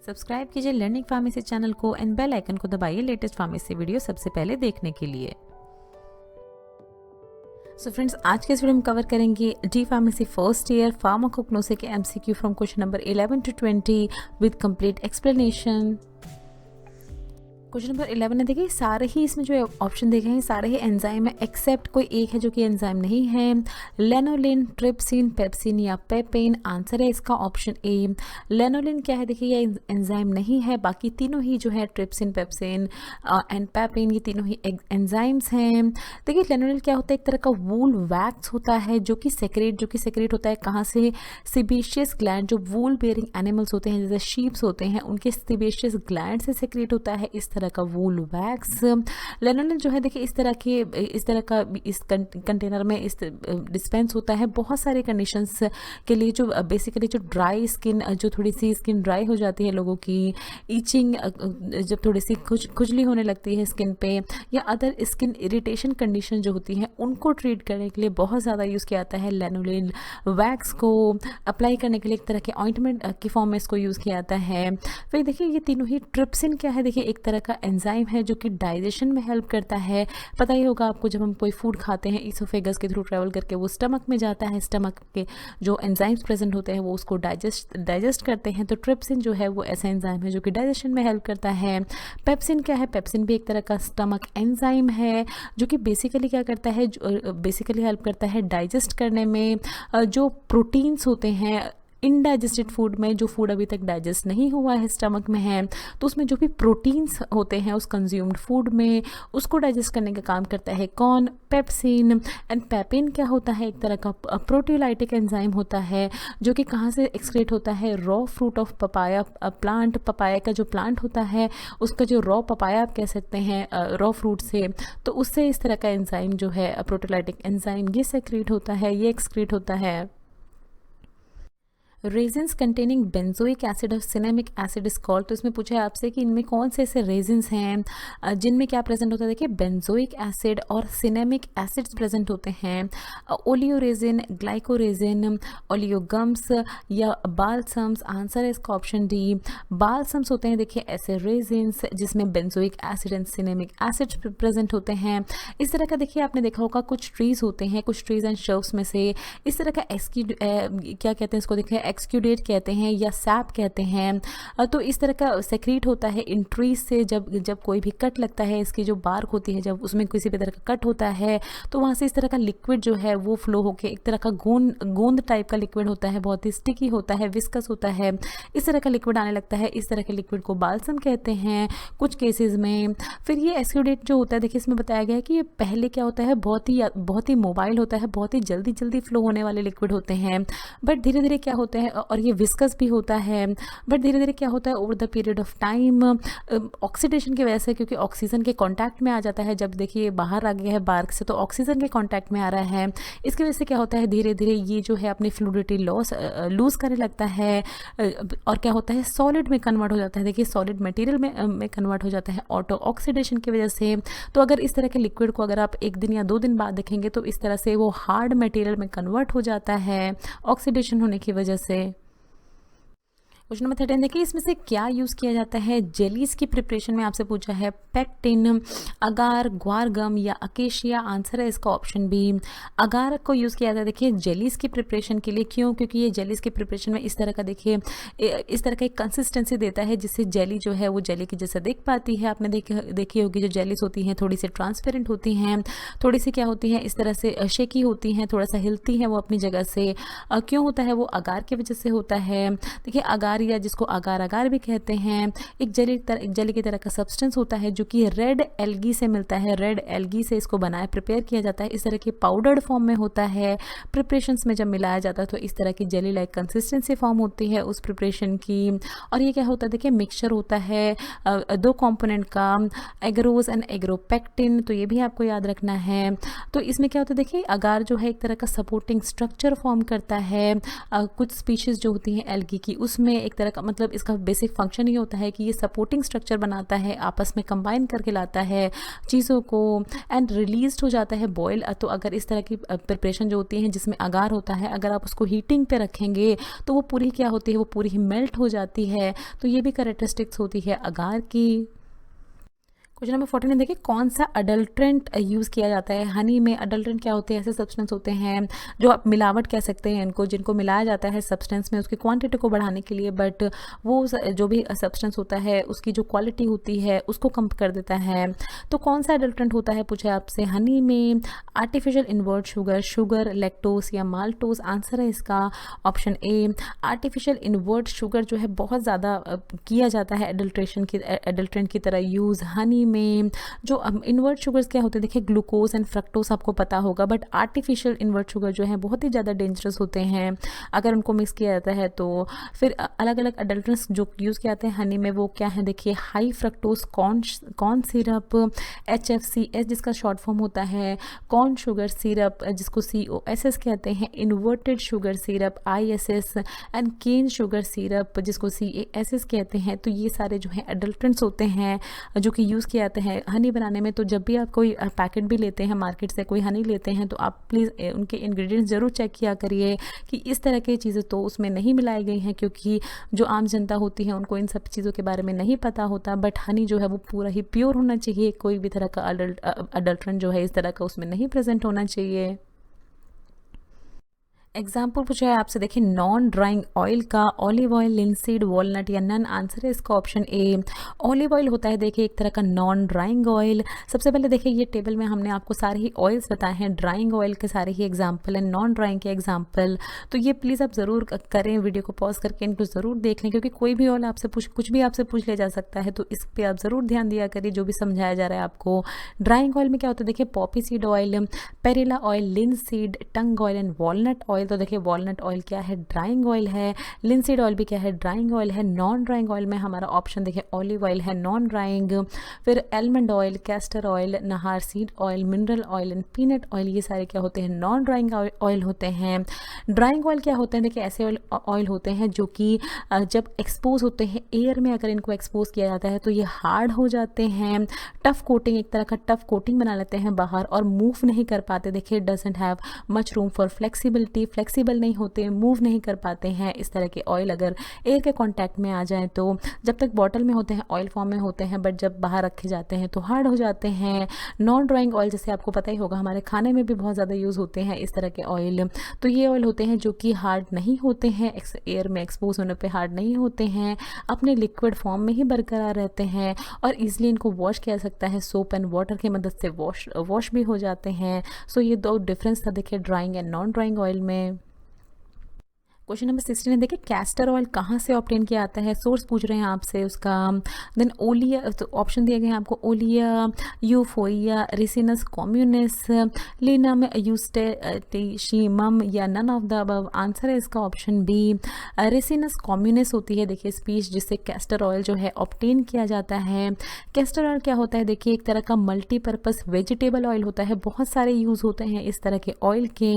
Subscribe कीजिए learning pharmacy channel को and bell icon को दबाइए लेटेस्ट फार्मेसी वीडियो सबसे पहले देखने के लिए। सो फ्रेंड्स, आज के इस वीडियो में कवर करेंगे D pharmacy first year pharmacognosy के MCQ from question number 11 to 20 with complete explanation. Question number 11 है, देखिए सारे ही इसमें जो ऑप्शन देखे हैं सारे ही एंजाइम है एक्सेप्ट कोई एक है जो कि एंजाइम नहीं है। लेनोलिन, ट्रिप्सिन, पेप्सिन या पेपेन। आंसर है इसका ऑप्शन ए। लेनोलिन क्या है, देखिए ये एंजाइम नहीं है, बाकी तीनों ही जो है ट्रिप्सिन, पेप्सिन एंड पेपेन, ये तीनों ही एंजाइम्स हैं। देखिए लेनोलिन क्या होता है, एक तरह का वूल वैक्स होता है जो कि सेक्रेट होता है कहाँ से, सीबेशियस ग्लैंड। जो वूल बेयरिंग एनिमल्स होते हैं जैसे शीप्स होते हैं उनके सीबेशियस ग्लैंड से सेक्रेट होता है इस तरह का वूल वैक्स। लेनोलिन जो है देखिए इस तरह का इस कंटेनर में इस डिस्पेंस होता है बहुत सारे कंडीशंस के लिए। जो बेसिकली जो ड्राई स्किन, जो थोड़ी सी स्किन ड्राई हो जाती है लोगों की, ईचिंग, जब थोड़ी सी खुजली होने लगती है स्किन पे, या अदर स्किन इरिटेशन कंडीशन जो होती हैं उनको ट्रीट करने के लिए बहुत ज़्यादा यूज़ किया जाता है। लेनोलिन वैक्स को अप्लाई करने के लिए एक तरह के ऑइंटमेंट के फॉर्म में इसको यूज़ किया जाता है। फिर देखिए ये तीनों ही, ट्रिप्सिन क्या है, देखिए एक तरह का एंजाइम है जो कि डाइजेशन में हेल्प करता है। पता ही होगा आपको, जब हम कोई फूड खाते हैं इसोफेगस के थ्रू ट्रेवल करके वो स्टमक में जाता है, स्टमक के जो एंजाइम्स प्रेजेंट होते हैं वो उसको डाइजेस्ट करते हैं। तो ट्रिप्सिन जो है वो ऐसा एंजाइम है जो कि डाइजेशन में हेल्प करता है। पेप्सिन क्या है, पेप्सिन भी एक तरह का स्टमक एंजाइम है जो कि बेसिकली क्या करता है, बेसिकली हेल्प करता है डाइजेस्ट करने में। जो प्रोटीन्स होते हैं इनडाइजेस्टेड फूड में, जो फूड अभी तक डाइजेस्ट नहीं हुआ है स्टमक में है, तो उसमें जो भी प्रोटीन्स होते हैं उस कंज्यूम्ड फूड में उसको डाइजेस्ट करने का काम करता है कौन, पेप्सिन। एंड पेपेन क्या होता है, एक तरह का प्रोटीलाइटिक एंजाइम होता है जो कि कहाँ से एक्सक्रीट होता है, raw fruit of papaya plant. Papaya का जो प्लांट होता है उसका जो रॉ पपाया आप कह सकते हैं रॉ फ्रूट से, तो उससे इस तरह का एंजाइम जो है प्रोटीलाइटिक एंजाइम ये सेक्रीट होता है, ये एक्सक्रीट होता है। रेजिन्स कंटेनिंग बेंजोइक एसिड और सिनेमिक एसिड इज कॉल्ड। तो इसमें पूछा है आपसे कि इनमें कौन से ऐसे रेजिन्स हैं जिनमें क्या प्रेजेंट होता है, देखिए बेंजोइक एसिड और सिनेमिक एसिड्स प्रेजेंट होते हैं। ओलियोरेजिन, ग्लाइकोरेजिन, ओलियोगम्स या बालसम्स। आंसर है इसका ऑप्शन डी। बालसम्स होते हैं देखिए ऐसे रेजिन्स जिसमें benzoic acid and cinnamic acids present होते हैं। इस तरह का देखिए आपने देखा होगा कुछ ट्रीज होते हैं, कुछ ट्रीज एंड शर्व्स में से इस तरह का क्या कहते हैं इसको, देखिए एक्सक्यूडेट कहते हैं या सैप कहते हैं। तो इस तरह का सेक्रीट होता है इन ट्रीज से। जब कोई भी कट लगता है, इसकी जो बार्क होती है जब उसमें किसी भी तरह का कट होता है तो वहाँ से इस तरह का लिक्विड जो है वो फ्लो होकर एक तरह का गोंद टाइप का लिक्विड होता है, बहुत ही स्टिकी होता है, विस्कस होता है, इस तरह का लिक्विड आने लगता है। इस तरह के लिक्विड को बाल्सम कहते हैं कुछ केसेस में। फिर ये एक्सक्यूडेट जो होता है देखिए इसमें बताया गया है कि ये पहले क्या होता है, बहुत ही मोबाइल होता है, बहुत ही जल्दी फ्लो होने वाले लिक्विड होते हैं, बट धीरे धीरे क्या होता है, और ये विस्कस भी होता है, बट धीरे धीरे क्या होता है over the period of time oxidation की वजह से, क्योंकि ऑक्सीजन के कांटेक्ट में आ जाता है, जब देखिए बाहर आ गया है बार्क से तो ऑक्सीजन के कांटेक्ट में आ रहा है, इसकी वजह से क्या होता है धीरे धीरे ये जो है अपनी फ्लूइडिटी लूज करने लगता है और क्या होता है सॉलिड में कन्वर्ट हो जाता है। देखिए सॉलिड मटेरियल में कन्वर्ट हो जाता है ऑटो ऑक्सीडेशन की वजह से। तो अगर इस तरह के लिक्विड को अगर आप 1 दिन या 2 दिन बाद देखेंगे तो इस तरह से वो हार्ड मटेरियल में कन्वर्ट हो जाता है ऑक्सीडेशन होने की वजह से। क्वेश्चन नंबर 13 देखिए इसमें से क्या यूज़ किया जाता है जेलीज की प्रिपरेशन में, आपसे पूछा है पेक्टिन, अगार, ग्वारगम या अकेशिया। आंसर है इसका ऑप्शन बी। अगार को यूज़ किया जाता है देखिए जेलीज की प्रिपरेशन के लिए। क्यों? क्योंकि ये जेलीज की प्रिपरेशन में इस तरह का देखिए इस तरह का एक कंसिस्टेंसी देता है जिससे जेली जो है वो जेली की जैसा दिख पाती है। आपने देखी होगी जो जेलीज होती हैं थोड़ी सी ट्रांसपेरेंट होती हैं, थोड़ी सी क्या होती हैं इस तरह से शेकी होती हैं, थोड़ा सा हिलती हैं वो अपनी जगह से। क्यों होता है वो? अगार की वजह से होता है। देखिए अगार या जिसको अगार भी कहते हैं एक जेली की तरह का सब्सटेंस होता है जो कि रेड एल्गी से मिलता है। रेड एल्गी से इसको प्रिपेयर किया जाता है, इस तरह के पाउडर्ड फॉर्म में होता है। प्रिपरेशंस में जब मिलाया जाता है तो इस तरह की जेली लाइक कंसिस्टेंसी फॉर्म होती है उस प्रिपरेशन की। और ये क्या होता है देखिए मिक्सचर होता है 2 कंपोनेंट का, एग्रोज एंड एग्रोपेक्टिन। तो ये भी आपको याद रखना है। तो इसमें क्या होता है देखिए अगार जो है एक तरह का सपोर्टिंग स्ट्रक्चर फॉर्म करता है। कुछ स्पीशीज जो होती हैं एल्गी की उसमें एक तरह का मतलब इसका बेसिक फंक्शन ये होता है कि ये सपोर्टिंग स्ट्रक्चर बनाता है, आपस में कंबाइन करके लाता है चीज़ों को एंड रिलीज्ड हो जाता है बॉयल। तो अगर इस तरह की प्रिपरेशन जो होती है जिसमें अगार होता है, अगर आप उसको हीटिंग पे रखेंगे तो वो पूरी क्या होती है, वो पूरी ही मेल्ट हो जाती है। तो ये भी कैरेक्टरिस्टिक्स होती है अगार की। क्वेश्चन नंबर 14 देखिए, कौन सा अडल्ट्रेंट यूज़ किया जाता है हनी में। अडल्ट्रेंट क्या होते हैं, ऐसे सब्सटेंस होते हैं जो आप मिलावट कह सकते हैं इनको, जिनको मिलाया जाता है सब्सटेंस में उसकी क्वांटिटी को बढ़ाने के लिए, बट वो जो भी सब्सटेंस होता है उसकी जो क्वालिटी होती है उसको कम कर देता है। तो कौन सा अडल्ट्रेंट होता है पूछे आपसे हनी में। Artificial invert sugar, sugar, lactose या माल्टोस। आंसर है इसका option A artificial invert sugar जो है बहुत ज़्यादा किया जाता है एडल्ट्रेंट की तरह यूज़ हनी में। जो इन्वर्ट शुगर्स क्या होते हैं देखिए, ग्लूकोज एंड फ्रक्टोस आपको पता होगा, बट आर्टिफिशियल इन्वर्ट शुगर जो है बहुत ही ज़्यादा डेंजरस होते हैं अगर उनको मिक्स किया जाता है तो। फिर अलग अलग अडल्ट्रेंट्स जो यूज़ किए जाते हैं हनी में वो क्या है देखिए, high fructose corn syrup, HFCS जिसका शॉर्ट फॉर्म होता है, कॉर्न शुगर सिरप जिसको COSS कहते हैं, inverted sugar syrup ISS and cane sugar syrup जिसको CASS कहते हैं। तो ये सारे जो है अडल्ट्रेंट्स होते हैं जो कि यूज़ किया जाते हैं हनी बनाने में। तो जब भी आप कोई पैकेट भी लेते हैं मार्केट से, कोई हनी लेते हैं, तो आप प्लीज़ उनके इंग्रेडिएंट्स ज़रूर चेक किया करिए कि इस तरह की चीज़ें तो उसमें नहीं मिलाई गई हैं, क्योंकि जो आम जनता होती है उनको इन सब चीज़ों के बारे में नहीं पता होता। बट हनी जो है वो पूरा ही प्योर होना चाहिए, कोई भी तरह का अडल्ट्रेंट जो है इस तरह का उसमें नहीं प्रेजेंट होना चाहिए। एग्जाम्पल पूछा है आपसे देखिए, नॉन ड्राइंग ऑयल का, ऑलिव ऑयल, लिंसीड, वॉलनट या नन। आंसर है इसका ऑप्शन ए ऑलिव ऑयल होता है देखिए एक तरह का नॉन ड्राइंग ऑयल। सबसे पहले देखिए ये टेबल में हमने आपको सारे ही ऑयल्स बताए हैं, ड्राइंग ऑयल के सारे ही एग्जाम्पल हैं, नॉन ड्राइंग के एग्जाम्पल। तो ये प्लीज़ आप ज़रूर करें, वीडियो को पॉज करके इनको ज़रूर देख लें, क्योंकि कोई भी ऑयल आपसे कुछ भी आपसे पूछ लिया जा सकता है, तो इस पर आप ज़रूर ध्यान दिया करिए जो भी समझाया जा रहा है आपको। ड्राइंग ऑयल में क्या होता है देखिए, poppy seed oil, perilla oil, linseed, tung oil and walnut oil. तो देखिए वॉलनट ऑयल क्या है, ड्राइंग ऑयल है। लिंसीड ऑयल भी क्या है, ड्राइंग ऑयल है। नॉन ड्राइंग ऑयल में हमारा ऑप्शन देखिए ऑलिव ऑयल है, नॉन ड्राइंग। फिर एलमंड ऑयल, कैस्टर ऑयल, नहार seed oil, mineral oil and peanut oil, ये सारे क्या होते हैं, नॉन ड्राइंग ऑयल होते हैं। ड्राइंग ऑयल क्या होते हैं देखिए, ऐसे ऑयल होते हैं जो कि जब एक्सपोज होते हैं एयर में, अगर इनको एक्सपोज किया जाता है तो ये हार्ड हो जाते हैं, टफ कोटिंग, एक तरह का टफ कोटिंग बना लेते हैं बाहर और मूव नहीं कर पाते। देखिए doesn't have much room for flexibility, flexible नहीं होते, मूव नहीं कर पाते हैं। इस तरह के ऑयल अगर एयर के कांटेक्ट में आ जाएं तो जब तक बॉटल में होते हैं ऑयल फॉर्म में होते हैं, बट जब बाहर रखे जाते हैं तो हार्ड हो जाते हैं। नॉन ड्राइंग ऑयल जैसे आपको पता ही होगा हमारे खाने में भी बहुत ज़्यादा यूज़ होते हैं इस तरह के ऑयल। तो ये ऑयल होते हैं जो कि हार्ड नहीं होते हैं, एयर में एक्सपोज होने पे हार्ड नहीं होते हैं, अपने लिक्विड फॉर्म में ही बरकरार रहते हैं और ईजिली इनको वॉश किया जा सकता है, सोप एंड वाटर की मदद से वॉश भी हो जाते हैं। सो ये दो डिफरेंस था देखिए drawing and non drying oil में। क्वेश्चन नंबर 16 है देखिए, कैस्टर ऑयल कहाँ से ऑब्टेन किया जाता है, सोर्स पूछ रहे हैं आपसे उसका। देन ओलिया, तो ऑप्शन दिए गए हैं आपको, ओलिया, यूफोइया, रिसिनस कॉम्युनिस, लिनम यूस्टेशिमम या none of the above. Answer है इसका ऑप्शन बी रिसिनस कॉम्युनिस होती है देखिए स्पीश जिससे कैस्टर ऑयल जो है ऑब्टेन किया जाता है। कैस्टर ऑयल क्या होता है देखिए, एक तरह का मल्टीपर्पज़ वेजिटेबल ऑयल होता है, बहुत सारे यूज़ होते हैं इस तरह के ऑयल के,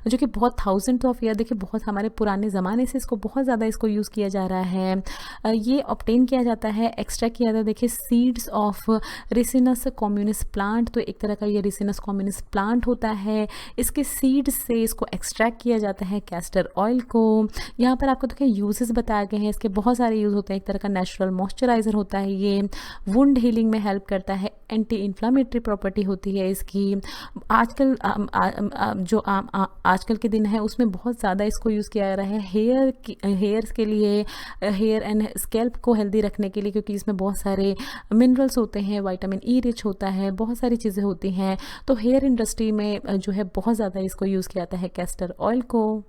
जो कि बहुत थाउजेंड ऑफ ईयर देखिए बहुत हमारे पुराने ज़माने से इसको बहुत ज़्यादा इसको यूज़ किया जा रहा है। ये ऑब्टेन किया जाता है, एक्सट्रैक्ट किया जाता है देखिए सीड्स ऑफ रिसिनस कॉम्युनिस प्लांट। तो एक तरह का ये रिसिनस कॉम्युनिस प्लांट होता है, इसके सीड्स से इसको एक्सट्रैक्ट किया जाता है कैस्टर ऑयल को। यहाँ पर आपको देखिए यूजेस बताए गए हैं, इसके बहुत सारे यूज़ होते हैं। एक तरह का नेचुरल मॉइस्चराइज़र होता है ये, वुंड हीलिंग में हेल्प करता है, एंटी इन्फ्लामेटरी प्रॉपर्टी होती है इसकी। आजकल जो आजकल के दिन है उसमें बहुत ज़्यादा इसको यूज़ किया जा रहा है हेयर्स के लिए, हेयर एंड स्कैल्प को हेल्दी रखने के लिए, क्योंकि इसमें बहुत सारे मिनरल्स होते हैं, विटामिन ई रिच होता है, बहुत सारी चीज़ें होती हैं। तो हेयर इंडस्ट्री में जो है बहुत ज़्यादा इसको यूज़ किया जाता है कैस्टर ऑयल को।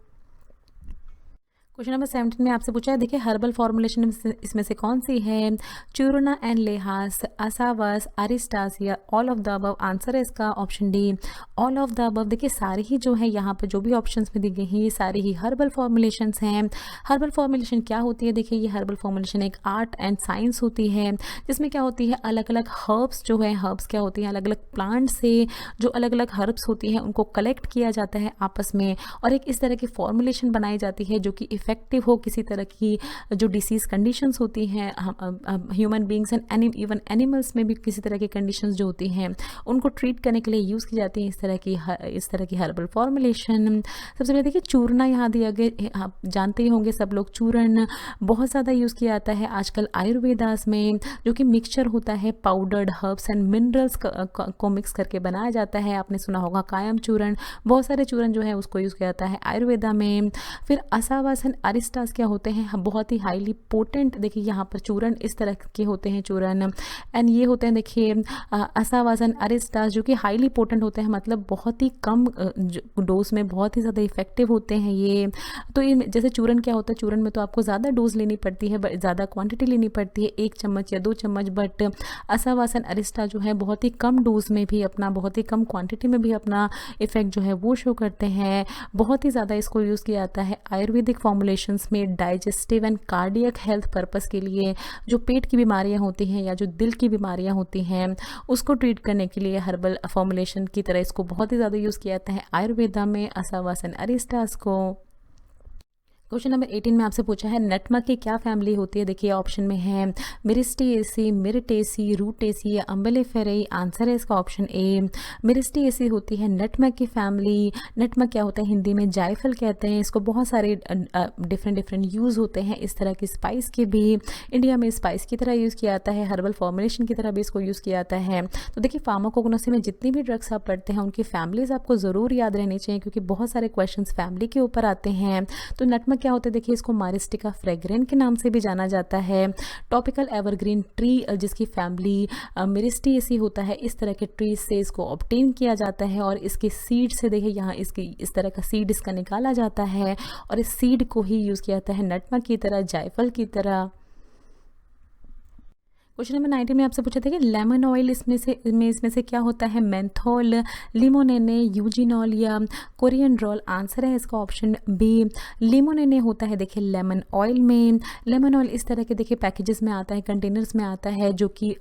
क्वेश्चन नंबर 17 में आपसे पूछा है देखिए, हर्बल फॉर्मुलेशन इसमें से कौन सी है, चूरना एंड लेहास, असावस, अरिस्टासिया, all of the above. Answer है इसका option D all of the above. देखिए सारी ही जो है यहाँ पर जो भी ऑप्शंस में दी गई हैं ये सारी ही हर्बल फॉर्मुलेशंस हैं। हर्बल फॉर्मुलेशन क्या होती है देखिए, ये हर्बल फॉर्मुलेशन एक आर्ट एंड साइंस होती है जिसमें क्या होती है अलग अलग हर्ब्स जो है, हर्ब्स क्या होती हैं अलग अलग प्लांट से जो अलग अलग हर्ब्स होती हैं उनको कलेक्ट किया जाता है आपस में और एक इस तरह की फॉर्मुलेशन बनाई जाती है जो कि इफ़ेक्टिव हो किसी तरह की जो डिसीज़ कंडीशंस होती हैं human beings and even animals में भी किसी तरह की कंडीशंस जो होती हैं उनको ट्रीट करने के लिए यूज़ की जाती हैं इस तरह की हर्बल फॉर्मुलेशन। सबसे पहले देखिए चूरना यहाँ दिया गया, आप जानते ही होंगे सब लोग, चूर्ण बहुत ज़्यादा यूज़ किया जाता है आजकल आयुर्वेदास में, जो कि मिक्सचर होता है पाउडर्ड हर्ब्स एंड मिनरल्स को मिक्स करके बनाया जाता है। आपने सुना होगा कायम चूर्ण, बहुत सारे चूर्ण जो है उसको यूज़ किया जाता है आयुर्वेदा में। फिर असावास एंड अरिस्टास क्या होते हैं, बहुत ही हाईली पोटेंट, देखिए यहाँ पर चूर्ण इस तरह के होते हैं चूर्ण, एंड ये होते हैं देखिए असावास एंड अरिस्टास जो कि हाईली पोटेंट होते हैं, मतलब बहुत ही कम डोज में बहुत ही ज़्यादा इफेक्टिव होते हैं ये। तो ये जैसे चूर्ण क्या होता है, चूर्ण में तो आपको ज़्यादा डोज लेनी पड़ती है, ज़्यादा क्वांटिटी लेनी पड़ती है, 1 चम्मच या 2 चम्मच, बट असावास एंड अरिस्टा जो है बहुत ही कम डोज में भी अपना, बहुत ही कम क्वांटिटी में भी अपना इफेक्ट जो है वो शो करते हैं। बहुत ही ज़्यादा इसको यूज़ किया जाता है आयुर्वेदिक फॉर्मुलेशंस में digestive and cardiac health purpose के लिए, जो पेट की बीमारियां होती हैं या जो दिल की बीमारियां होती हैं उसको ट्रीट करने के लिए हर्बल फॉर्मुलेशन की तरह इसको बहुत ही ज़्यादा यूज़ किया जाता है आयुर्वेदा में असावास एंड अरिस्टास को। क्वेश्चन नंबर 18 में आपसे पूछा है नटमग की क्या फैमिली होती है। देखिए ऑप्शन में है मिरिस्टिएसी, मिरिटेसी, रूटेसी या अम्बेलिफेराई। आंसर है इसका ऑप्शन ए, मिरिस्टिएसी होती है नटमग की फैमिली। नटमग क्या होता है, हिंदी में जायफल कहते हैं इसको। बहुत सारे डिफरेंट यूज़ होते हैं इस तरह की स्पाइस के भी। इंडिया में स्पाइस की तरह यूज़ किया जाता है, हर्बल फॉर्मुलेशन की तरह भी इसको यूज़ किया जाता है। तो देखिए फार्माकोग्नोसी में जितनी भी ड्रग्स आप पढ़ते हैं उनकी फैमिलीज आपको ज़रूर याद रहनी चाहिए, क्योंकि बहुत सारे क्वेश्चन फैमिली के ऊपर आते हैं। तो नटमग क्या होता है, देखिए इसको मारिस्टिका फ्रेग्रेंट के नाम से भी जाना जाता है। टॉपिकल एवरग्रीन ट्री जिसकी फैमिली मिरिस्टिएसी होता है, इस तरह के ट्री से इसको ऑब्टेन किया जाता है और इसके सीड से देखिए यहाँ इसकी इस तरह का सीड इसका निकाला जाता है और इस सीड को ही यूज़ किया जाता है नटमग की तरह, जायफल की तरह। क्वेश्चन नंबर 19 में आपसे पूछा था कि लेमन ऑयल इसमें से क्या होता है, मेंथोल, लिमोनेने, यूजिनॉल या कोरिएंड्रोल। आंसर है इसका ऑप्शन बी, लिमोनेने होता है देखिए लेमन ऑयल में। लेमन ऑयल इस तरह के देखिए पैकेजेस में आता है, कंटेनर्स में आता है, जो कि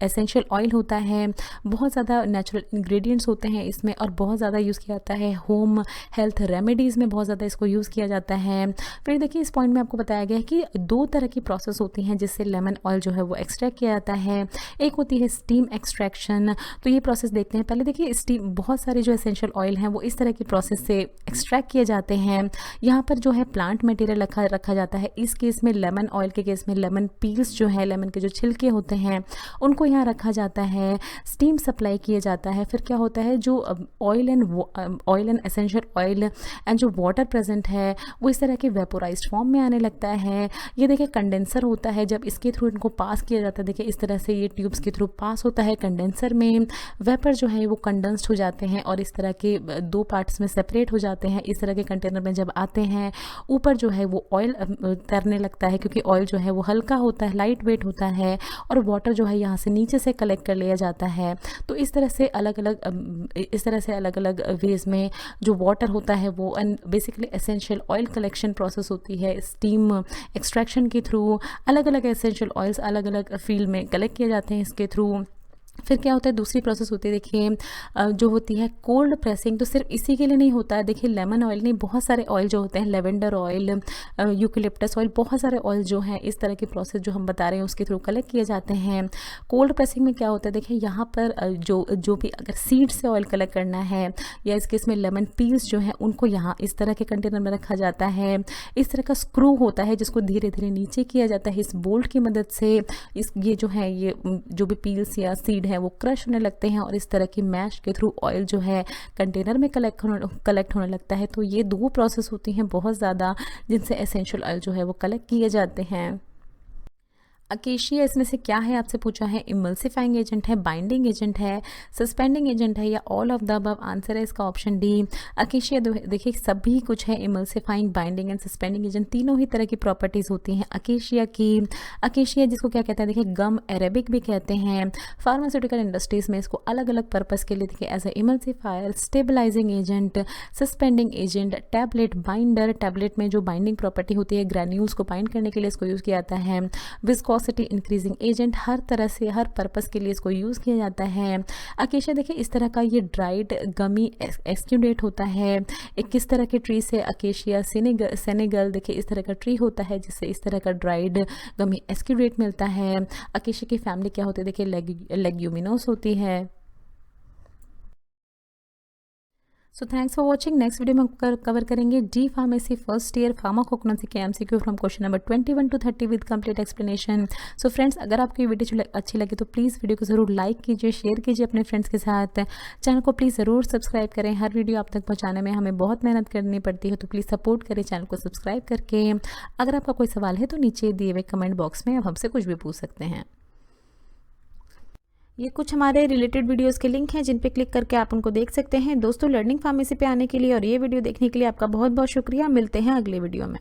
एसेंशियल ऑयल होता है। बहुत ज़्यादा नेचुरल इंग्रेडिएंट्स होते हैं इसमें और बहुत ज़्यादा यूज़ किया जाता है होम हेल्थ रेमेडीज़ में, बहुत ज़्यादा इसको यूज़ किया जाता है। फिर देखिए इस पॉइंट में आपको बताया गया है कि 2 तरह की प्रोसेस होती हैं जिससे लेमन ऑयल जो है वो एक्सट्रैक्ट किया जाता है। एक होती है स्टीम एक्सट्रैक्शन। तो ये प्रोसेस देखते हैं। पहले देखिए स्टीम, बहुत सारे जो एसेंशियल ऑयल हैं वो इस तरह की प्रोसेस से एक्सट्रैक्ट किए जाते हैं। यहाँ पर जो है प्लांट मटेरियल रखा जाता है। इस केस में लेमन ऑयल के केस में लेमन पील्स जो है, लेमन के जो छिलके होते हैं उनको यहाँ रखा जाता है, स्टीम सप्लाई किया जाता है। फिर क्या होता है, जो oil and essential oil and जो वाटर प्रेजेंट है वो इस तरह के वेपोराइज्ड फॉर्म में आने लगता है। ये देखिए कंडेंसर होता है, जब इसके थ्रू इनको पास किया जाता है, देखिए इस तरह से ये ट्यूब्स के थ्रू पास होता है कंडेंसर में। वेपर जो है वो कंडेंस्ड हो जाते हैं और इस तरह के 2 पार्ट्स में सेपरेट हो जाते हैं। इस तरह के कंटेनर में जब आते हैं, ऊपर जो है वो ऑयल तैरने लगता है, क्योंकि ऑयल जो है वो हल्का होता है, लाइट वेट होता है, और वाटर जो है यहाँ से नीचे से कलेक्ट कर लिया जाता है। तो इस तरह से अलग अलग वेज में जो वाटर होता है वो basically essential oil collection process होती है। स्टीम एक्सट्रैक्शन के थ्रू अलग अलग एसेंशियल ऑयल्स अलग अलग फील्ड में कलेक्ट किए जाते हैं इसके थ्रू। फिर क्या होता है, दूसरी प्रोसेस होती है देखिए जो होती है कोल्ड प्रेसिंग। तो सिर्फ इसी के लिए नहीं होता है, देखिए लेमन ऑयल नहीं, बहुत सारे ऑयल जो होते हैं, लेवेंडर ऑयल, यूकेलिप्टस ऑयल, बहुत सारे ऑयल जो हैं इस तरह की प्रोसेस जो हम बता रहे हैं उसके थ्रू कलेक्ट किए जाते हैं। कोल्ड प्रेसिंग में क्या होता है, देखिए यहाँ पर जो भी अगर सीड से ऑयल कलेक्ट करना है या इस केस में लेमन पील्स जो हैं उनको यहाँ इस तरह के कंटेनर में रखा जाता है। इस तरह का स्क्रू होता है जिसको धीरे धीरे नीचे किया जाता है इस बोल्ट की मदद से। ये जो भी पील्स या सीड है वो क्रश होने लगते हैं और इस तरह की मैश के थ्रू ऑयल जो है कंटेनर में कलेक्ट होने लगता है। तो ये 2 प्रोसेस होती हैं बहुत ज़्यादा जिनसे एसेंशियल ऑयल जो है वो कलेक्ट किए जाते हैं। अकेशिया इसमें से क्या है आपसे पूछा है, इमल्सिफाइंग एजेंट है, बाइंडिंग एजेंट है, सस्पेंडिंग एजेंट है या all of the above. Answer है इसका ऑप्शन डी। अकेशिया देखिए सभी कुछ है, emulsifying, binding and suspending agent, तीनों ही तरह की प्रॉपर्टीज होती हैं अकेशिया की। अकेशिया जिसको क्या कहते हैं, देखिए गम अरेबिक भी कहते हैं। फार्मास्यूटिकल इंडस्ट्रीज में इसको अलग अलग पर्पज़ के लिए देखिए as a emulsifier, stabilising agent, suspending agent, tablet, binder. Tablet में जो बाइंडिंग प्रॉपर्टी होती है, ग्रैन्यूल्स को बाइंड करने के लिए इसको यूज़ किया जाता है। विस्कोसिटी वेलोसिटी इंक्रीजिंग एजेंट, हर तरह से हर पर्पस के लिए इसको यूज़ किया जाता है। अकेशिया देखिए इस तरह का ये ड्राइड गमी एक्सक्यूडेट होता है। एक किस तरह के ट्री से, अकेशिया सेनेगल देखिए इस तरह का ट्री होता है जिससे इस तरह का ड्राइड गमी एक्सक्यूडेट मिलता है। अकेशिया की फैमिली क्या होती है देखिए, लेग्यूमिनोस होती है। So thanks for watching. Next video में हम कवर करेंगे D pharmacy first year pharmacognosy के MCQ from question number 21 to 30 with complete explanation. So friends, अगर आपको ये वीडियो अच्छी लगे तो प्लीज़ वीडियो को ज़रूर लाइक कीजिए, शेयर कीजिए अपने फ्रेंड्स के साथ। चैनल को प्लीज़ ज़रूर सब्सक्राइब करें। हर वीडियो आप तक पहुँचाने में हमें बहुत मेहनत करनी पड़ती है, तो प्लीज़ सपोर्ट करें चैनल को सब्सक्राइब करके। अगर आपका कोई सवाल है तो नीचे दिए हुए कमेंट बॉक्स में आप हमसे कुछ भी पूछ सकते हैं। ये कुछ हमारे रिलेटेड वीडियोस के लिंक हैं जिन पे क्लिक करके आप उनको देख सकते हैं। दोस्तों, लर्निंग फार्मेसी पे आने के लिए और ये वीडियो देखने के लिए आपका बहुत बहुत शुक्रिया। मिलते हैं अगले वीडियो में।